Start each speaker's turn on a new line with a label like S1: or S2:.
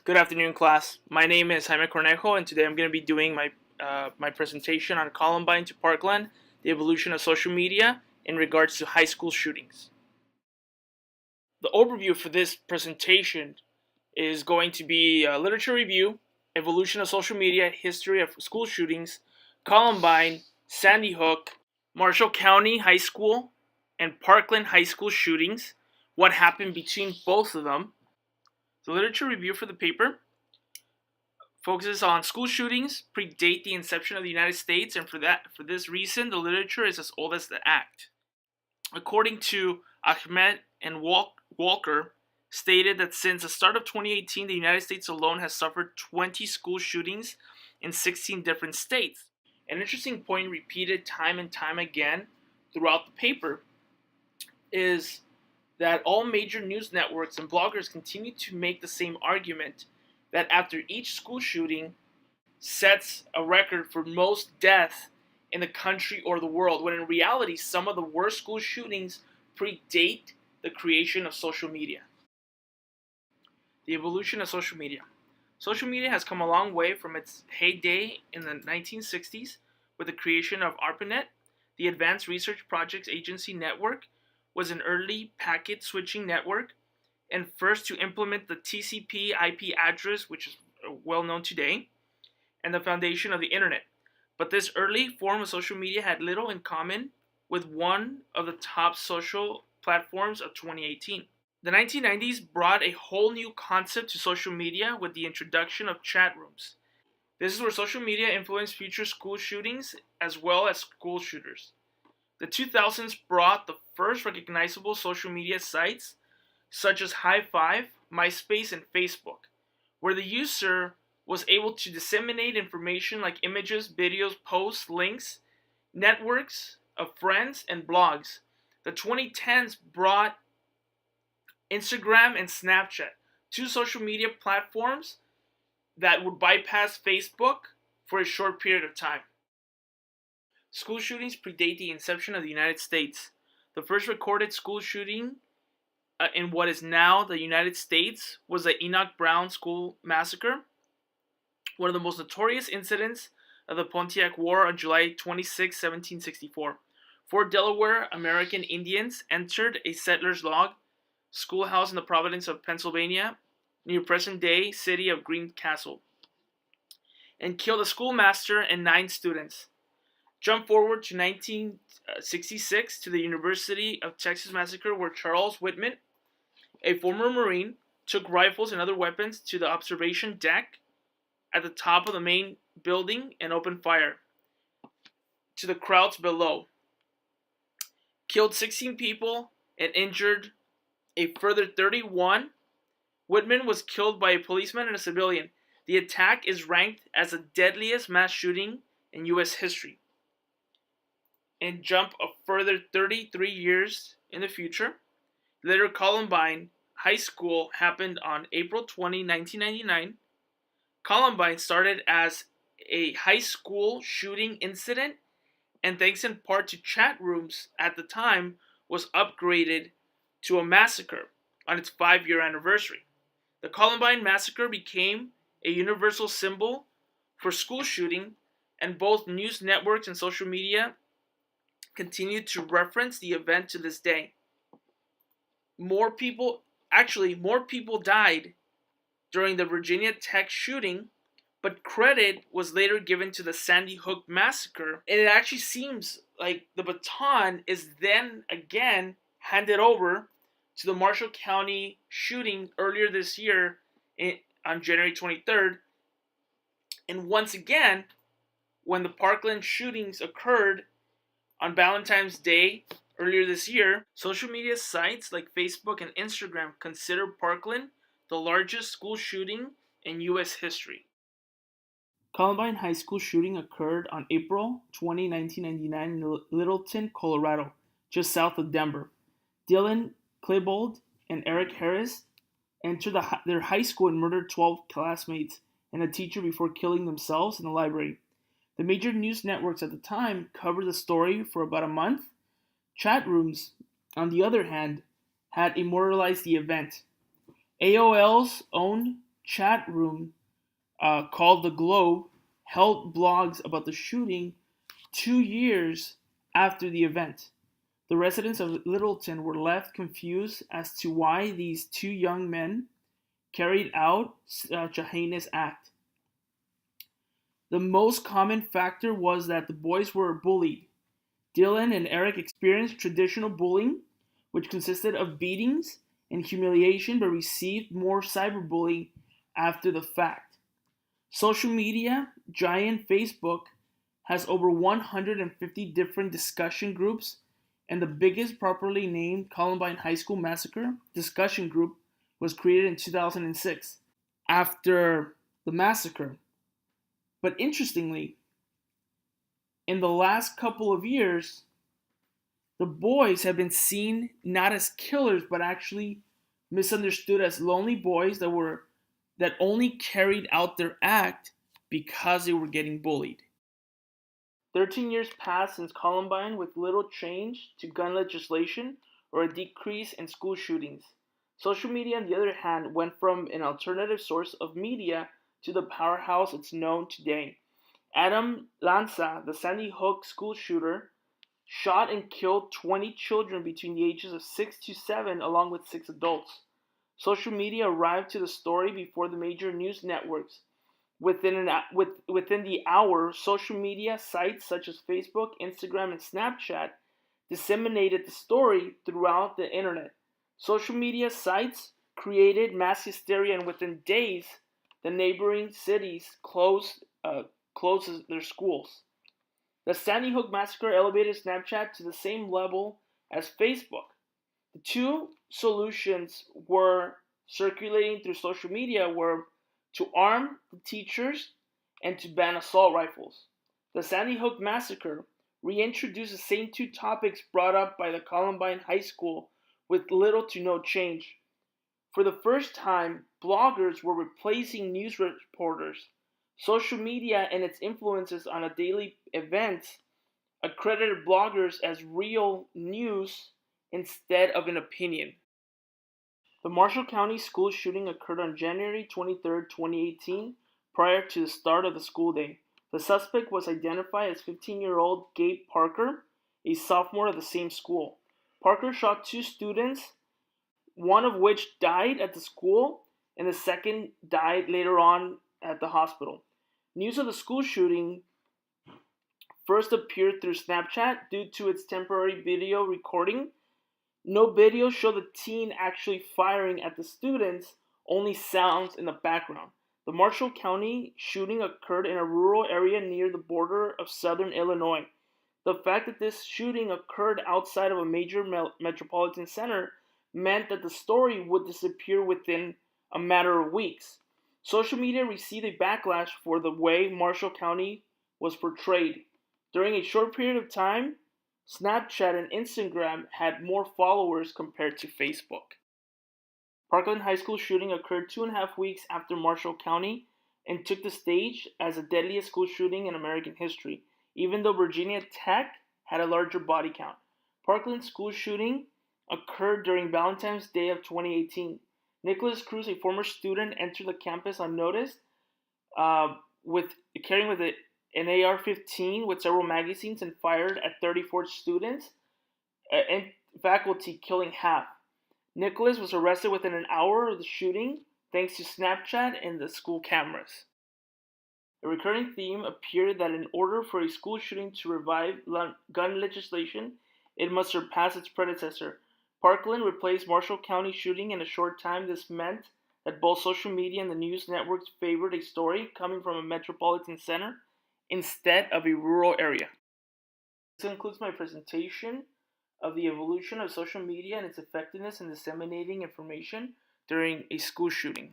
S1: Good afternoon, class. My name is Jaime Cornejo, and today I'm going to be doing my presentation on Columbine to Parkland, the evolution of social media in regards to high school shootings. The overview for this presentation is going to be a literature review, evolution of social media, history of school shootings, Columbine, Sandy Hook, Marshall County High School, and Parkland High School shootings, what happened between both of them. The literature review for the paper focuses on school shootings predate the inception of the United States, and for this reason, the literature is as old as the act. According to Ahmed and Walker, stated that since the start of 2018, the United States alone has suffered 20 school shootings in 16 different states. An interesting point repeated time and time again throughout the paper is that all major news networks and bloggers continue to make the same argument that after each school shooting sets a record for most death in the country or the world, when in reality, some of the worst school shootings predate the creation of social media. The evolution of social media. Social media has come a long way from its heyday in the 1960s with the creation of ARPANET. The Advanced Research Projects Agency Network was an early packet switching network and first to implement the TCP IP address, which is well known today, and the foundation of the internet. But this early form of social media had little in common with one of the top social platforms of 2018. The 1990s brought a whole new concept to social media with the introduction of chat rooms. This is where social media influenced future school shootings as well as school shooters. The 2000s brought the first recognizable social media sites such as High Five, MySpace, and Facebook, where the user was able to disseminate information like images, videos, posts, links, networks of friends, and blogs. The 2010s brought Instagram and Snapchat, two social media platforms that would bypass Facebook for a short period of time. School shootings predate the inception of the United States. The first recorded school shooting in what is now the United States was the Enoch Brown School Massacre, one of the most notorious incidents of the Pontiac War on July 26, 1764. Four Delaware American Indians entered a settler's log schoolhouse in the province of Pennsylvania near present-day city of Greencastle and killed a schoolmaster and 9 students. Jump forward to 1966 to the University of Texas Massacre, where Charles Whitman, a former Marine, took rifles and other weapons to the observation deck at the top of the main building and opened fire to the crowds below. Killed 16 people and injured a further 31. Whitman was killed by a policeman and a civilian. The attack is ranked as the deadliest mass shooting in U.S. history. And jump a further 33 years in the future. Later, Columbine High School happened on April 20, 1999. Columbine started as a high school shooting incident, and thanks in part to chat rooms at the time, was upgraded to a massacre on its 5-year anniversary. The Columbine Massacre became a universal symbol for school shooting, and both news networks and social media continue to reference the event to this day. More people died during the Virginia Tech shooting, but credit was later given to the Sandy Hook massacre, and it actually seems like the baton is then again handed over to the Marshall County shooting earlier this year on January 23rd. And once again, when the Parkland shootings occurred on Valentine's Day earlier this year, social media sites like Facebook and Instagram consider Parkland the largest school shooting in U.S. history. Columbine High School shooting occurred on April 20, 1999 in Littleton, Colorado, just south of Denver. Dylan Klebold and Eric Harris entered their high school and murdered 12 classmates and a teacher before killing themselves in the library. The major news networks at the time covered the story for about a month. Chat rooms, on the other hand, had immortalized the event. AOL's own chat room called The Globe held blogs about the shooting 2 years after the event. The residents of Littleton were left confused as to why these two young men carried out such a heinous act. The most common factor was that the boys were bullied. Dylan and Eric experienced traditional bullying, which consisted of beatings and humiliation, but received more cyberbullying after the fact. Social media giant Facebook has over 150 different discussion groups, and the biggest properly named Columbine High School Massacre discussion group was created in 2006 after the massacre. But interestingly, in the last couple of years, the boys have been seen not as killers but actually misunderstood as lonely boys that only carried out their act because they were getting bullied. 13 years passed since Columbine with little change to gun legislation or a decrease in school shootings. Social media, on the other hand, went from an alternative source of media to the powerhouse it's known today. Adam Lanza, the Sandy Hook school shooter, shot and killed 20 children between the ages of 6 to 7, along with 6 adults. Social media arrived to the story before the major news networks. Within the hour, social media sites such as Facebook, Instagram, and Snapchat disseminated the story throughout the internet. Social media sites created mass hysteria, and within days, the neighboring cities closed their schools. The Sandy Hook Massacre elevated Snapchat to the same level as Facebook. The two solutions were circulating through social media were to arm the teachers and to ban assault rifles. The Sandy Hook Massacre reintroduced the same two topics brought up by the Columbine High School with little to no change. For the first time, bloggers were replacing news reporters. Social media and its influences on a daily event accredited bloggers as real news instead of an opinion. The Marshall County school shooting occurred on January 23, 2018, prior to the start of the school day. The suspect was identified as 15-year-old Gabe Parker, a sophomore at the same school. Parker shot 2 students, one of which died at the school, and the second died later on at the hospital. News of the school shooting first appeared through Snapchat due to its temporary video recording. No video showed the teen actually firing at the students, only sounds in the background. The Marshall County shooting occurred in a rural area near the border of southern Illinois. The fact that this shooting occurred outside of a major metropolitan center meant that the story would disappear within a matter of weeks. Social media received a backlash for the way Marshall County was portrayed. During a short period of time, Snapchat and Instagram had more followers compared to Facebook. Parkland High School shooting occurred 2.5 weeks after Marshall County and took the stage as the deadliest school shooting in American history, even though Virginia Tech had a larger body count. Parkland's school shooting occurred during Valentine's Day of 2018. Nicholas Cruz, a former student, entered the campus unnoticed, carrying with it an AR-15 with several magazines, and fired at 34 students and faculty, killing half. Nicholas was arrested within an hour of the shooting thanks to Snapchat and the school cameras. A recurring theme appeared that in order for a school shooting to revive gun legislation, it must surpass its predecessor. Parkland replaced Marshall County shooting in a short time. This meant that both social media and the news networks favored a story coming from a metropolitan center instead of a rural area. This concludes my presentation of the evolution of social media and its effectiveness in disseminating information during a school shooting.